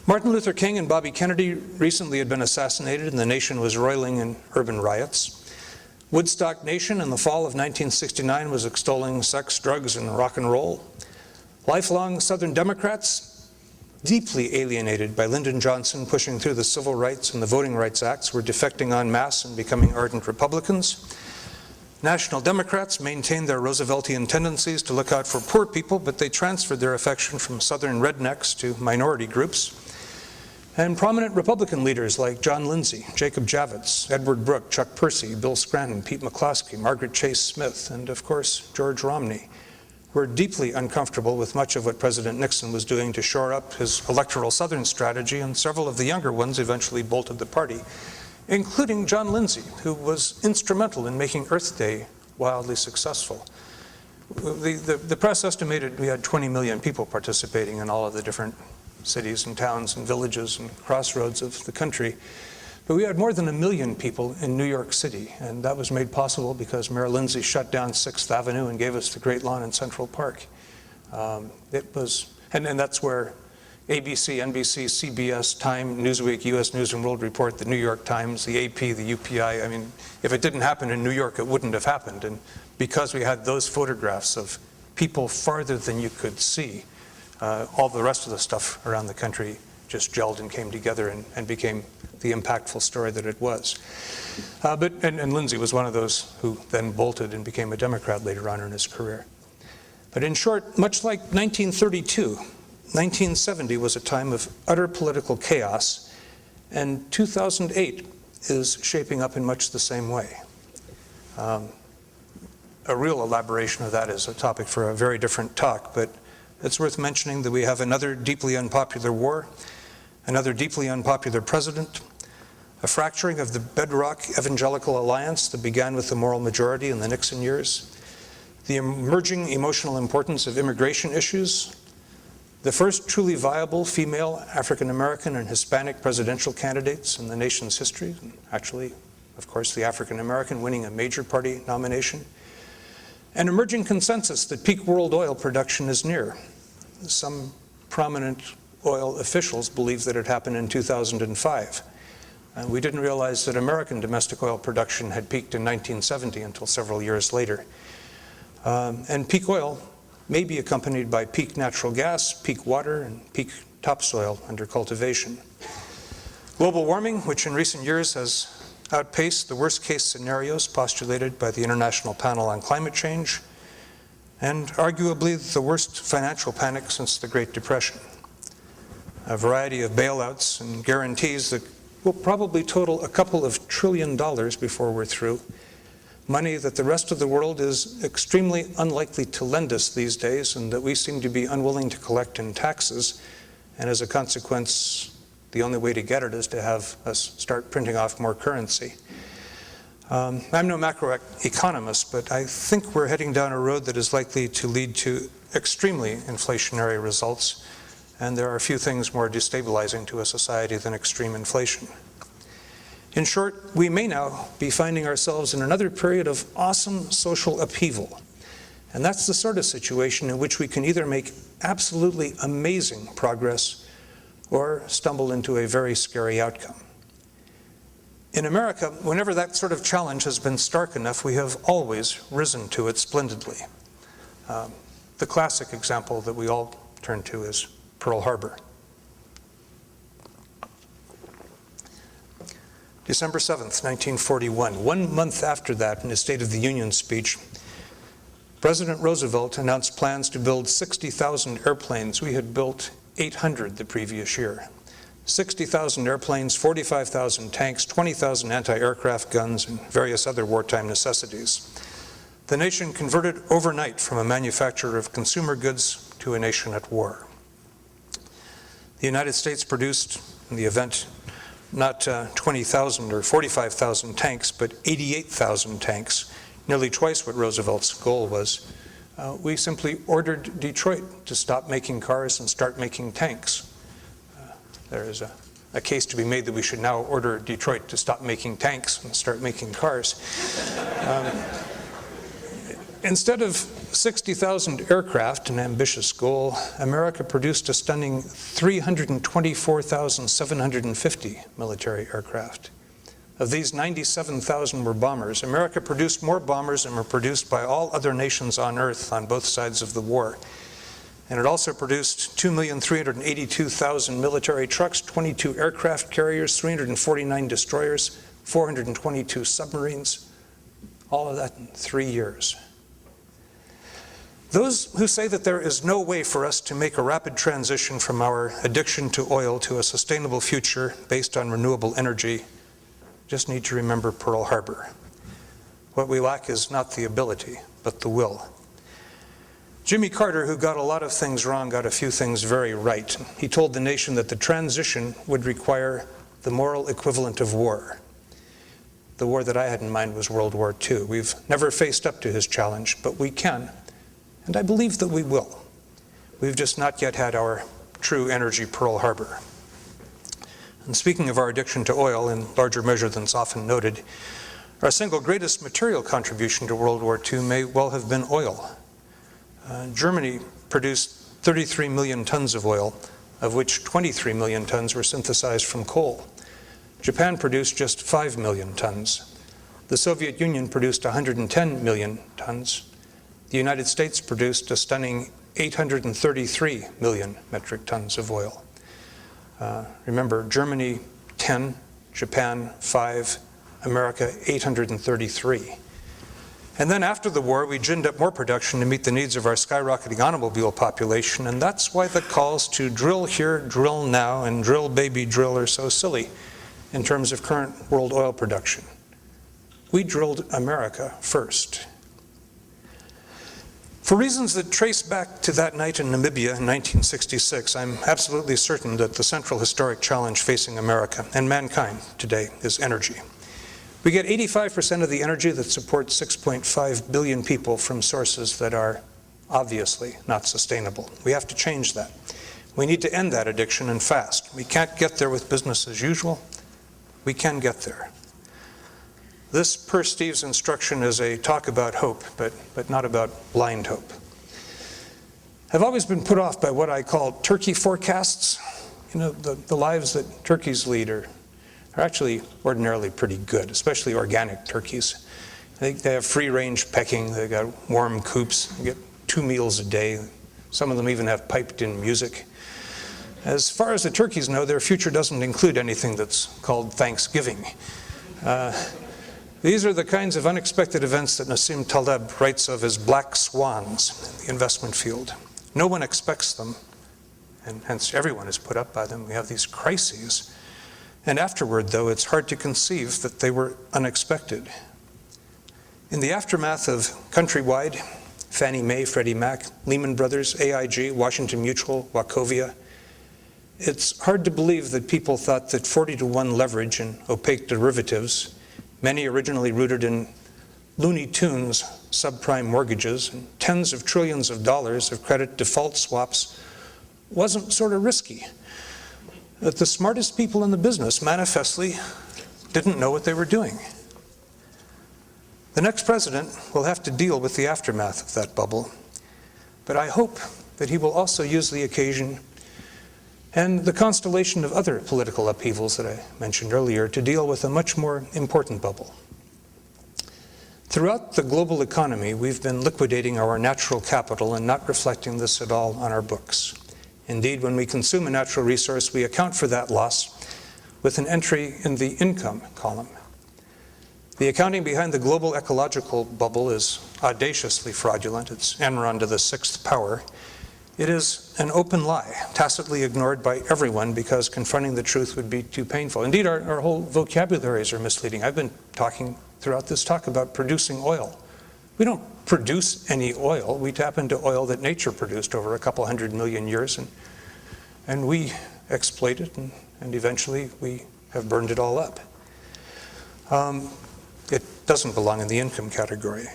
Martin Luther King and Bobby Kennedy recently had been assassinated, and the nation was roiling in urban riots. Woodstock Nation in the fall of 1969 was extolling sex, drugs, and rock and roll. Lifelong Southern Democrats, deeply alienated by Lyndon Johnson pushing through the Civil Rights and the Voting Rights Acts, were defecting en masse and becoming ardent Republicans. National Democrats maintained their Rooseveltian tendencies to look out for poor people, but they transferred their affection from Southern rednecks to minority groups. And prominent Republican leaders like John Lindsay, Jacob Javits, Edward Brooke, Chuck Percy, Bill Scranton, Pete McCloskey, Margaret Chase Smith, and of course, George Romney, were deeply uncomfortable with much of what President Nixon was doing to shore up his electoral Southern strategy, and several of the younger ones eventually bolted the party, including John Lindsay, who was instrumental in making Earth Day wildly successful. The press estimated we had 20 million people participating in all of the different cities and towns and villages and crossroads of the country. But we had more than 1 million people in New York City, and that was made possible because Mayor Lindsay shut down 6th Avenue and gave us the Great Lawn in Central Park. And that's where ABC, NBC, CBS, Time, Newsweek, US News and World Report, the New York Times, the AP, the UPI, I mean, if it didn't happen in New York, it wouldn't have happened. And because we had those photographs of people farther than you could see, all the rest of the stuff around the country just gelled and came together and became the impactful story that it was. And Lindsay was one of those who then bolted and became a Democrat later on in his career. But in short, much like 1932, 1970 was a time of utter political chaos, and 2008 is shaping up in much the same way. A real elaboration of that is a topic for a very different talk, but it's worth mentioning that we have another deeply unpopular war, another deeply unpopular president, a fracturing of the bedrock evangelical alliance that began with the moral majority in the Nixon years, the emerging emotional importance of immigration issues, the first truly viable female African-American and Hispanic presidential candidates in the nation's history, and actually, of course, the African-American winning a major party nomination, an emerging consensus that peak world oil production is near. Some prominent oil officials believe that it happened in 2005. We didn't realize that American domestic oil production had peaked in 1970 until several years later. And peak oil may be accompanied by peak natural gas, peak water, and peak topsoil under cultivation. Global warming, which in recent years has outpaced the worst-case scenarios postulated by the International Panel on Climate Change, and arguably the worst financial panic since the Great Depression. A variety of bailouts and guarantees that will probably total a couple of $1 trillion before we're through, money that the rest of the world is extremely unlikely to lend us these days and that we seem to be unwilling to collect in taxes, and as a consequence, the only way to get it is to have us start printing off more currency. I'm no macroeconomist, but I think we're heading down a road that is likely to lead to extremely inflationary results, and there are few things more destabilizing to a society than extreme inflation. In short, we may now be finding ourselves in another period of awesome social upheaval, and that's the sort of situation in which we can either make absolutely amazing progress or stumble into a very scary outcome. In America, whenever that sort of challenge has been stark enough, we have always risen to it splendidly. The classic example that we all turn to is Pearl Harbor. December 7th, 1941, 1 month after that, in his State of the Union speech, President Roosevelt announced plans to build 60,000 airplanes. We had built 800 the previous year. 60,000 airplanes, 45,000 tanks, 20,000 anti-aircraft guns, and various other wartime necessities. The nation converted overnight from a manufacturer of consumer goods to a nation at war. The United States produced, in the event, not 20,000 or 45,000 tanks, but 88,000 tanks, nearly twice what Roosevelt's goal was. We simply ordered Detroit to stop making cars and start making tanks. There is a case to be made that we should now order Detroit to stop making tanks and start making cars. Instead of 60,000 aircraft, an ambitious goal, America produced a stunning 324,750 military aircraft. Of these, 97,000 were bombers. America produced more bombers than were produced by all other nations on Earth on both sides of the war. And it also produced 2,382,000 military trucks, 22 aircraft carriers, 349 destroyers, 422 submarines, all of that in 3 years. Those who say that there is no way for us to make a rapid transition from our addiction to oil to a sustainable future based on renewable energy just need to remember Pearl Harbor. What we lack is not the ability, but the will. Jimmy Carter, who got a lot of things wrong, got a few things very right. He told the nation that the transition would require the moral equivalent of war. The war that I had in mind was World War II. We've never faced up to his challenge, but we can, and I believe that we will. We've just not yet had our true energy Pearl Harbor. And speaking of our addiction to oil, in larger measure than is often noted, our single greatest material contribution to World War II may well have been oil. Germany produced 33 million tons of oil, of which 23 million tons were synthesized from coal. Japan produced just 5 million tons. The Soviet Union produced 110 million tons. The United States produced a stunning 833 million metric tons of oil. Remember, Germany 10, Japan 5, America 833. And then after the war, we ginned up more production to meet the needs of our skyrocketing automobile population, and that's why the calls to drill here, drill now, and drill baby drill are so silly in terms of current world oil production. We drilled America first. For reasons that trace back to that night in Namibia in 1966, I'm absolutely certain that the central historic challenge facing America and mankind today is energy. We get 85% of the energy that supports 6.5 billion people from sources that are obviously not sustainable. We have to change that. We need to end that addiction and fast. We can't get there with business as usual. We can get there. This, per Steve's instruction, is a talk about hope, but not about blind hope. I've always been put off by what I call turkey forecasts. You know, the lives that turkeys lead are actually ordinarily pretty good, especially organic turkeys. They have free-range pecking, they've got warm coops, they get 2 meals a day. Some of them even have piped-in music. As far as the turkeys know, their future doesn't include anything that's called Thanksgiving. These are the kinds of unexpected events that Nassim Taleb writes of as black swans in the investment field. No one expects them, and hence everyone is put up by them. We have these crises. And afterward, though, it's hard to conceive that they were unexpected. In the aftermath of Countrywide, Fannie Mae, Freddie Mac, Lehman Brothers, AIG, Washington Mutual, Wachovia, it's hard to believe that people thought that 40-to-1 leverage and opaque derivatives, many originally rooted in Looney Tunes subprime mortgages and tens of trillions of dollars of credit default swaps, wasn't sort of risky. That the smartest people in the business manifestly didn't know what they were doing. The next president will have to deal with the aftermath of that bubble, but I hope that he will also use the occasion and the constellation of other political upheavals that I mentioned earlier to deal with a much more important bubble. Throughout the global economy, we've been liquidating our natural capital and not reflecting this at all on our books. Indeed, when we consume a natural resource, we account for that loss with an entry in the income column. The accounting behind the global ecological bubble is audaciously fraudulent. It's Enron to the 6th power. It is an open lie, tacitly ignored by everyone because confronting the truth would be too painful. Indeed, our whole vocabularies are misleading. I've been talking throughout this talk about producing oil. We don't produce any oil. We tap into oil that nature produced over a couple 100 million years, and we exploit it, and eventually we have burned it all up. It doesn't belong in the income category.